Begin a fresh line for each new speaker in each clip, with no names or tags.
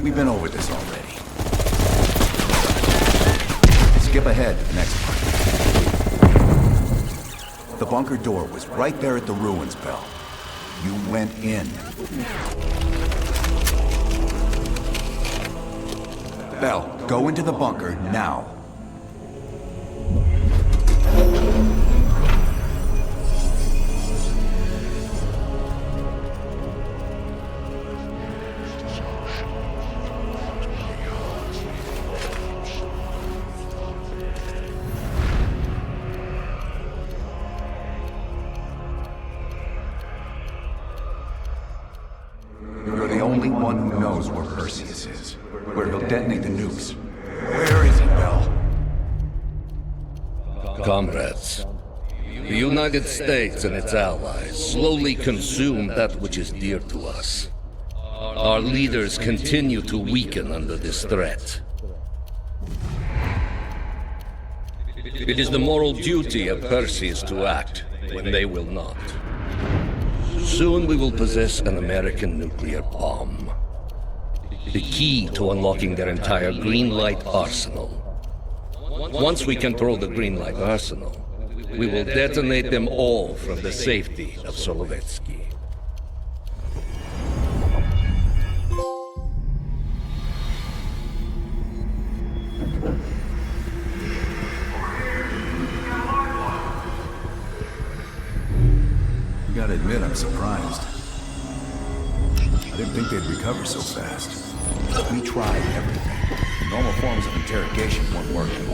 We've been over this already. Skip ahead to the next part. The bunker door was right there at the ruins, Bell. You went in. Bell, go into the bunker now. You're the only one who knows where Perseus is, where he'll detonate the nukes. Where is he, Bell?
Comrades, the United States and its allies slowly consume that which is dear to us. Our leaders continue to weaken under this threat. It is the moral duty of Perseus to act when they will not. Soon we will possess an American nuclear bomb. The key to unlocking their entire green light arsenal. Once we control the green light arsenal, we will detonate them all from the safety of Solovetsky.
You gotta admit, I'm surprised. I didn't think they'd recover so fast. We tried everything. Normal forms of interrogation weren't working.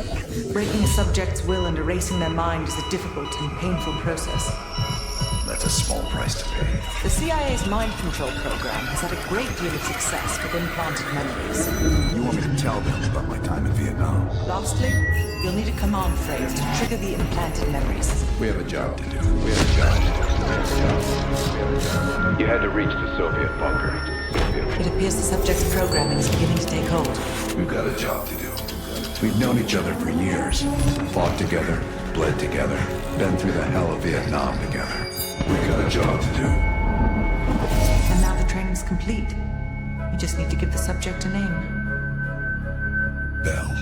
Breaking a subject's will and erasing their mind is a difficult and painful process.
That's a small price to pay.
The CIA's mind control program has had a great deal of success with implanted memories.
You want me to tell them about my time in Vietnam?
Lastly, you'll need a command phrase to trigger the implanted memories.
We have a job to do.
You had to reach the Soviet bunker.
It appears the subject's programming is beginning to take hold.
We've got a job to do. We've known each other for years. Fought together, bled together, been through the hell of Vietnam together. We've got a job to do.
And now the training's complete. You just need to give the subject a name.
Bell.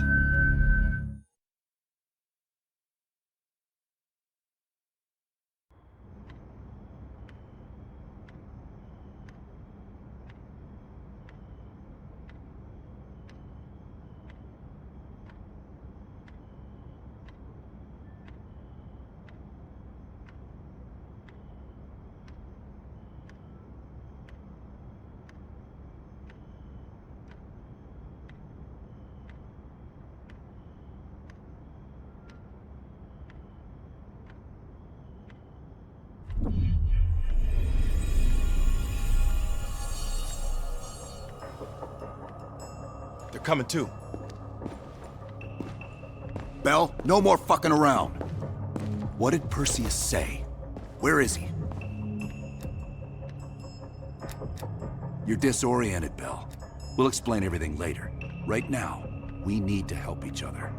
They're coming too.
Bell, no more fucking around. What did Perseus say? Where is he? You're disoriented, Bell. We'll explain everything later. Right now, we need to help each other.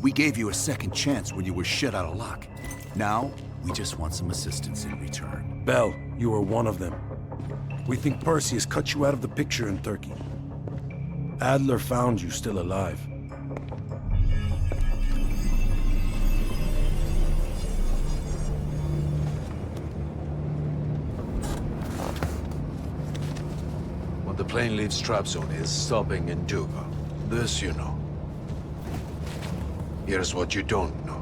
We gave you a second chance when you were shit out of luck. Now, we just want some assistance in return.
Bell, you are one of them. We think Perseus cut you out of the picture in Turkey. Adler found you still alive.
When the plane leaves Trabzon, it's stopping in Duga. This you know. Here's what you don't know.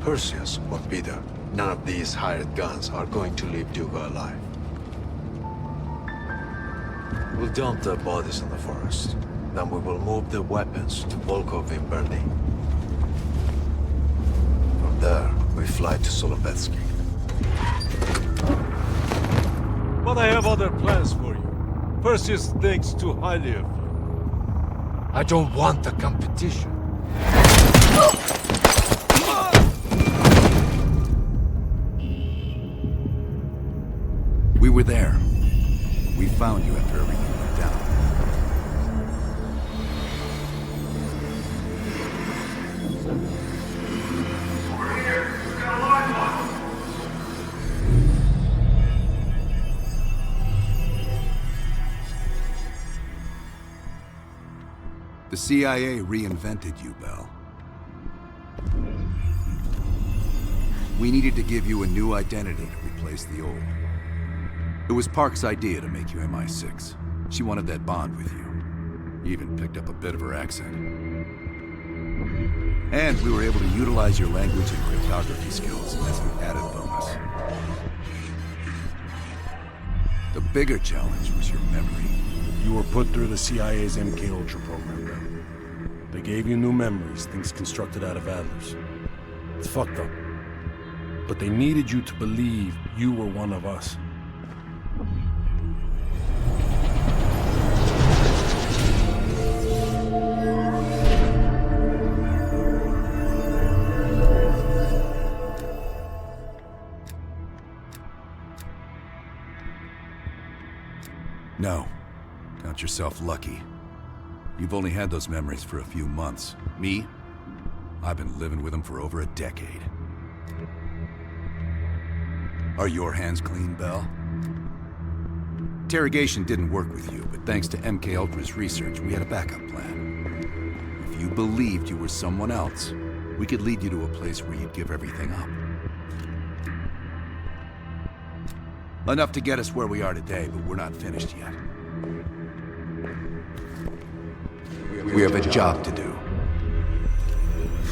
Perseus or Peter, none of these hired guns are going to leave Duga alive. We'll dump their bodies in the forest. Then we will move the weapons to Volkov in Berlin. From there, we fly to Solovetsky.
But I have other plans for you. Perseus thinks too highly of you.
I don't want the competition.
We were there. We found you after everything went down.
Over here! We got a live one!
CIA reinvented you, Bell. We needed to give you a new identity to replace the old. It was Park's idea to make you MI6. She wanted that bond with you. You even picked up a bit of her accent. And we were able to utilize your language and cryptography skills as an added bonus. The bigger challenge was your memory.
You were put through the CIA's MK Ultra program, Bell. They gave you new memories, things constructed out of Adler's. It's fucked up. But they needed you to believe you were one of us.
No. Count yourself lucky. You've only had those memories for a few months. Me? I've been living with them for over a decade. Are your hands clean, Bell? Interrogation didn't work with you, but thanks to MK Ultra's research, we had a backup plan. If you believed you were someone else, we could lead you to a place where you'd give everything up. Enough to get us where we are today, but we're not finished yet. We have a job to do.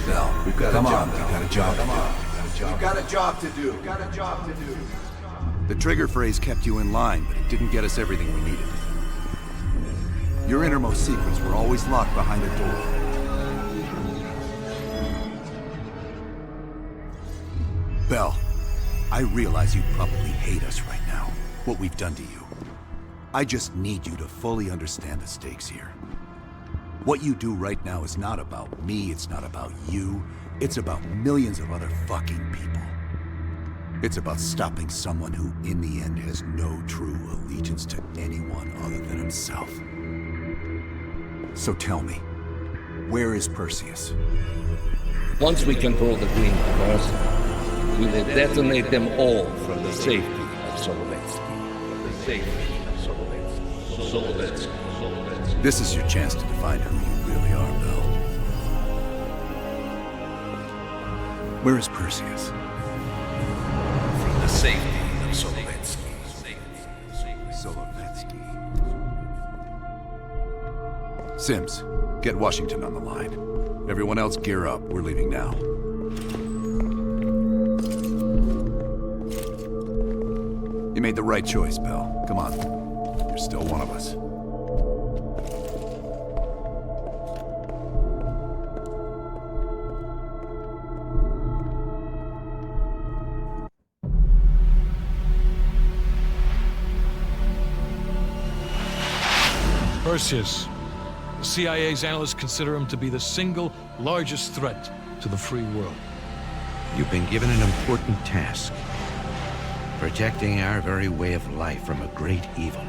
Bell, we've got a job to do. We've got a job to do. We've got a job to do. The trigger phrase kept you in line, but it didn't get us everything we needed. Your innermost secrets were always locked behind a door. Bell, I realize you probably hate us right now, what we've done to you. I just need you to fully understand the stakes here. What you do right now is not about me, it's not about you. It's about millions of other fucking people. It's about stopping someone who, in the end, has no true allegiance to anyone other than himself. So tell me, where is Perseus?
Once we control the Green Person, we will detonate them all from the safety of Solovetsky.
This is your chance to define who you really are, Bell. Where is Perseus?
From the safety of Solovetsky.
Solovetsky. Sims, get Washington on the line. Everyone else gear up. We're leaving now. You made the right choice, Bell. Come on. You're still one of us.
Perseus. The CIA's analysts consider him to be the single largest threat to the free world.
You've been given an important task. Protecting our very way of life from a great evil.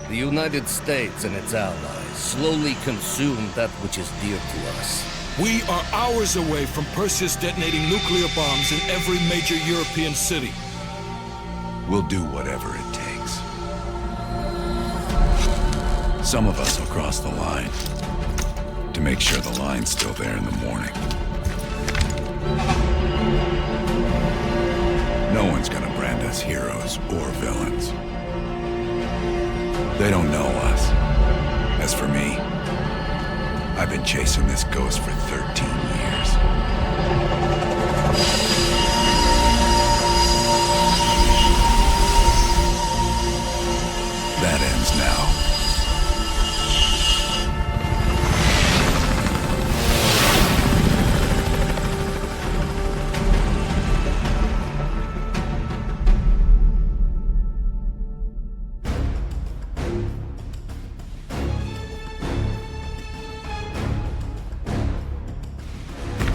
The United States and its allies slowly consume that which is dear to us.
We are hours away from Perseus detonating nuclear bombs in every major European city.
We'll do whatever it takes. Some of us will cross the line to make sure the line's still there in the morning. No one's gonna brand us heroes or villains. They don't know us. As for me, I've been chasing this ghost for 13 years. That ends now.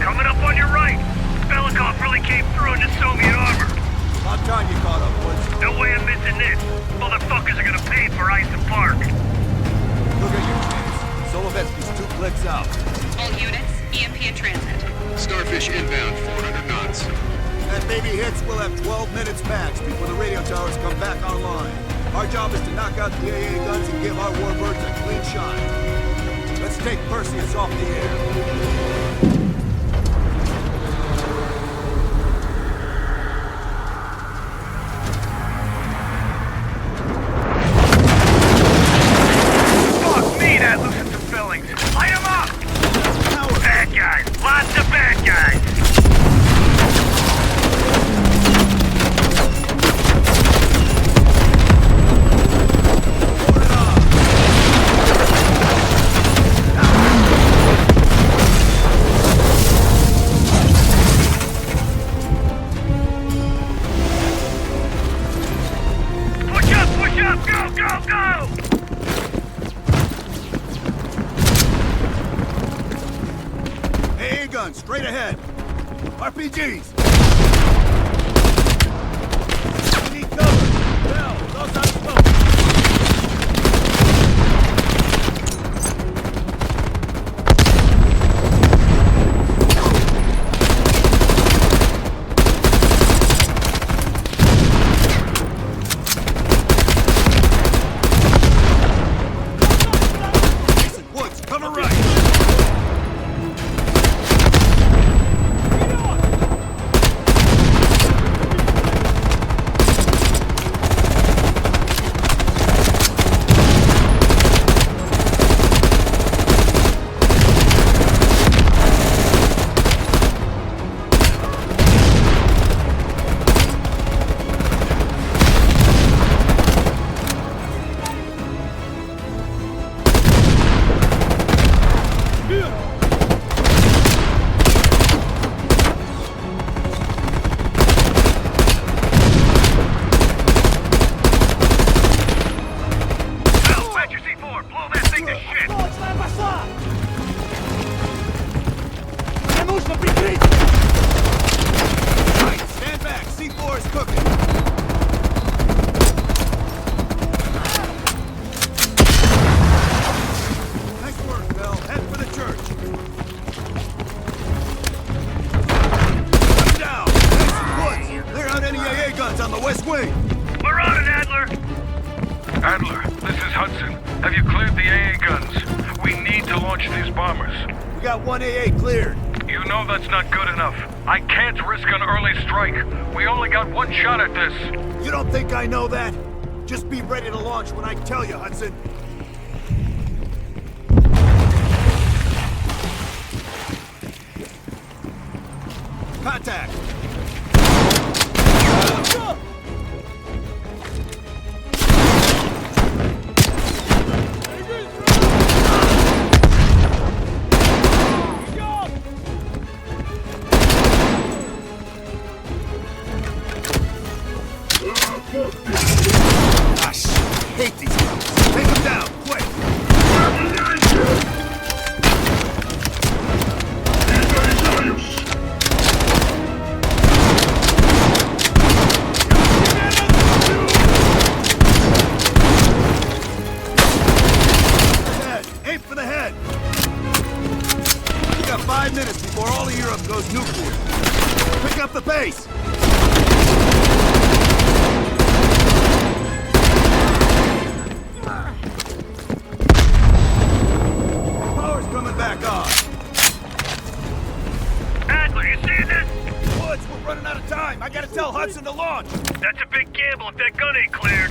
Coming up on your right. Belikov really came through in the Soviet armor.
About time you caught up, Woods.
No way I'm missing this. Motherfuckers are gonna pay for Ison Park.
Look at your chance. Solovetsky's 2 clicks out.
All units, EMP in transit.
Starfish inbound, 400 knots.
That baby hits, we'll have 12 minutes max before the radio towers come back online. Our job is to knock out the AA guns and give our warbirds a clean shot. Let's take Perseus off the air.
Fuck me, that loosened some fillings. Light 'em up! Bad guys. Lots of bad guys. Push up, go, go, go!
AA gun, straight ahead. RPGs. We need cover. Bell, those out smoke. Jason Woods, cover right.
Bell, where's your C4? Blow that thing to shit!
Right, stand back. C4 is cooking. Nice work, Bell. Head for the church. Come down. Jason Woods, clear out any AA guns on the west wing.
We're on it, Adler!
Adler, this is Hudson. Have you cleared the AA guns? We need to launch these bombers.
We got one AA cleared.
You know that's not good enough. I can't risk an early strike. We only got one shot at this.
You don't think I know that? Just be ready to launch when I tell you, Hudson. Contact! Ah, shit. Hate these guys. Take them down, quick! Head. Aim for the head! You got 5 minutes before all of Europe goes nuclear. Pick up the pace! Power's coming back on.
Adler, you seeing this?
Woods, we're running out of time. I gotta tell Hudson to launch.
That's a big gamble if that gun ain't cleared.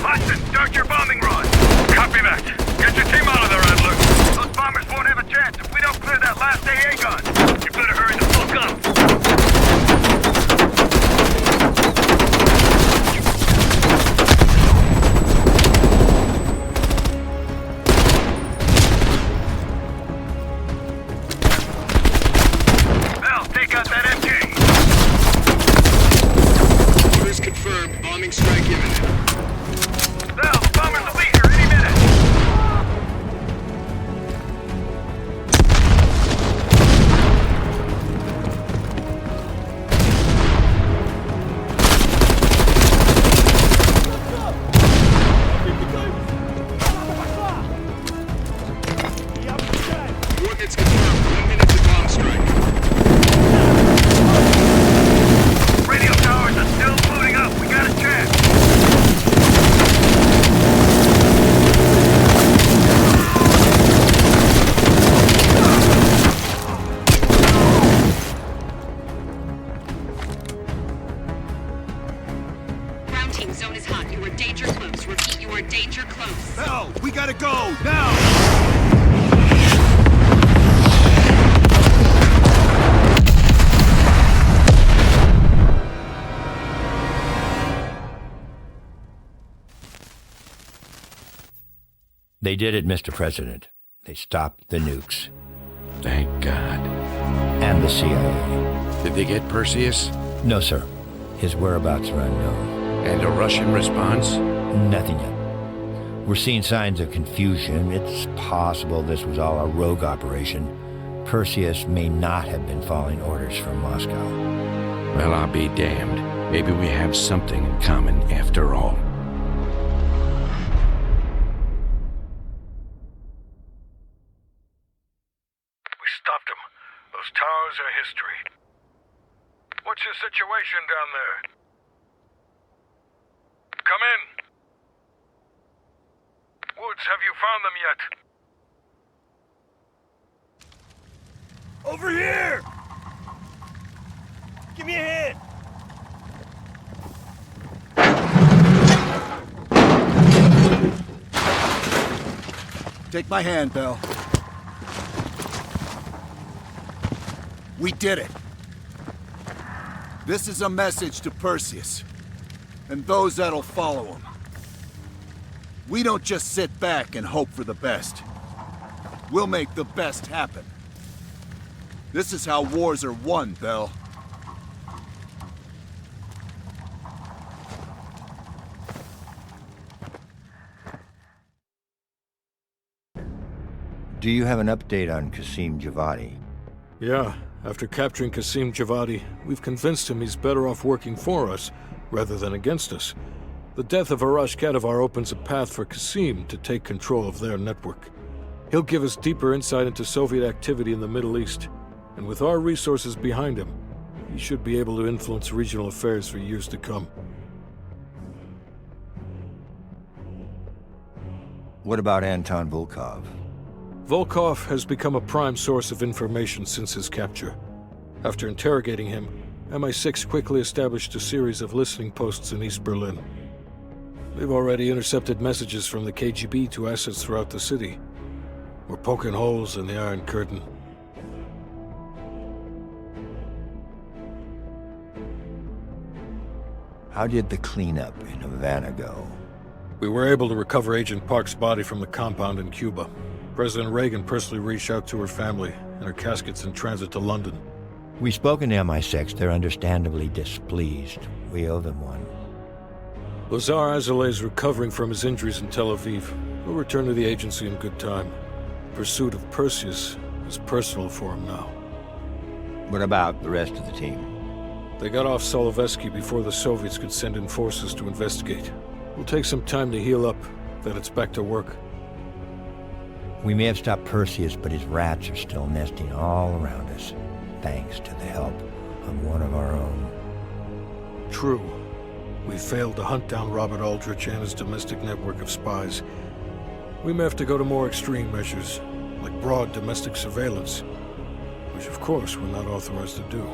Hudson, start your bombing run.
Copy that. Get your team out of there, Adler.
Those bombers won't have a chance if we don't clear that last AA gun. You better hurry the fuck up. Bell, take out that MG.
Orders confirmed. Bombing strike imminent.
Bell, the bombers will be here any minute.
Coordinates confirmed. 1 minute to bomb strike.
Radio towers are still booting up. We got a chance.
They did it, Mr. President. They stopped the nukes.
Thank God.
And the CIA.
Did they get Perseus?
No, sir. His whereabouts are unknown.
And a Russian response?
Nothing yet. We're seeing signs of confusion. It's possible this was all a rogue operation. Perseus may not have been following orders from Moscow.
Well, I'll be damned. Maybe we have something in common after all.
We stopped them. Those towers are history. What's your situation down there? Come in. Woods, have you found them yet?
Over here! Give me a hand!
Take my hand, Bell. We did it. This is a message to Perseus, and those that'll follow him. We don't just sit back and hope for the best. We'll make the best happen. This is how wars are won, Bell.
Do you have an update on Qasim Javadi?
Yeah, after capturing Qasim Javadi, we've convinced him he's better off working for us, rather than against us. The death of Arash Kadivar opens a path for Qasim to take control of their network. He'll give us deeper insight into Soviet activity in the Middle East, and with our resources behind him, he should be able to influence regional affairs for years to come.
What about Anton Volkov?
Volkov has become a prime source of information since his capture. After interrogating him, MI6 quickly established a series of listening posts in East Berlin. They've already intercepted messages from the KGB to assets throughout the city. We're poking holes in the Iron Curtain.
How did the cleanup in Havana go?
We were able to recover Agent Park's body from the compound in Cuba. President Reagan personally reached out to her family, and her casket's in transit to London.
We've spoken to MI6. They're understandably displeased. We owe them one.
Lazar Azalea is recovering from his injuries in Tel Aviv. He'll return to the agency in good time. The pursuit of Perseus is personal for him now.
What about the rest of the team?
They got off Solovetsky before the Soviets could send in forces to investigate. We'll take some time to heal up, then it's back to work.
We may have stopped Perseus, but his rats are still nesting all around us, thanks to the help of one of our own.
True. We failed to hunt down Robert Aldrich and his domestic network of spies. We may have to go to more extreme measures, like broad domestic surveillance, which of course we're not authorized to do.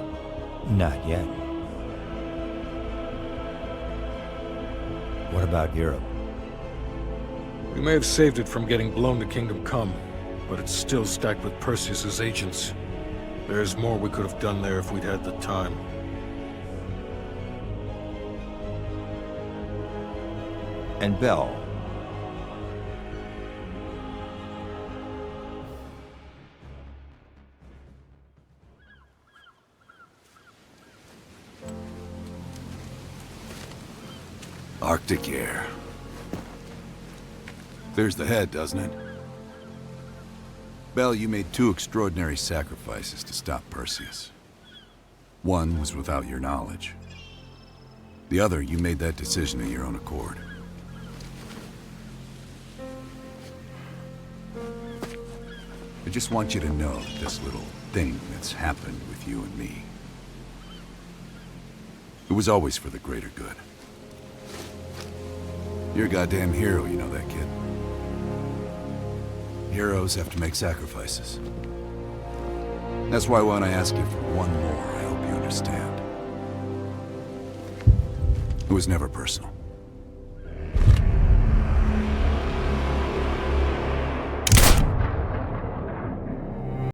Not yet. What about Europe?
We may have saved it from getting blown to Kingdom Come, but it's still stacked with Perseus's agents. There's more we could have done there if we'd had the time.
And Bell.
Arctic air. There's the head, doesn't it? Bell, you made two extraordinary sacrifices to stop Perseus. One was without your knowledge. The other, you made that decision of your own accord. I just want you to know that this little thing that's happened with you and me, it was always for the greater good. You're a goddamn hero, you know that, kid. Heroes have to make sacrifices. That's why when I ask you for one more, I hope you understand. It was never personal.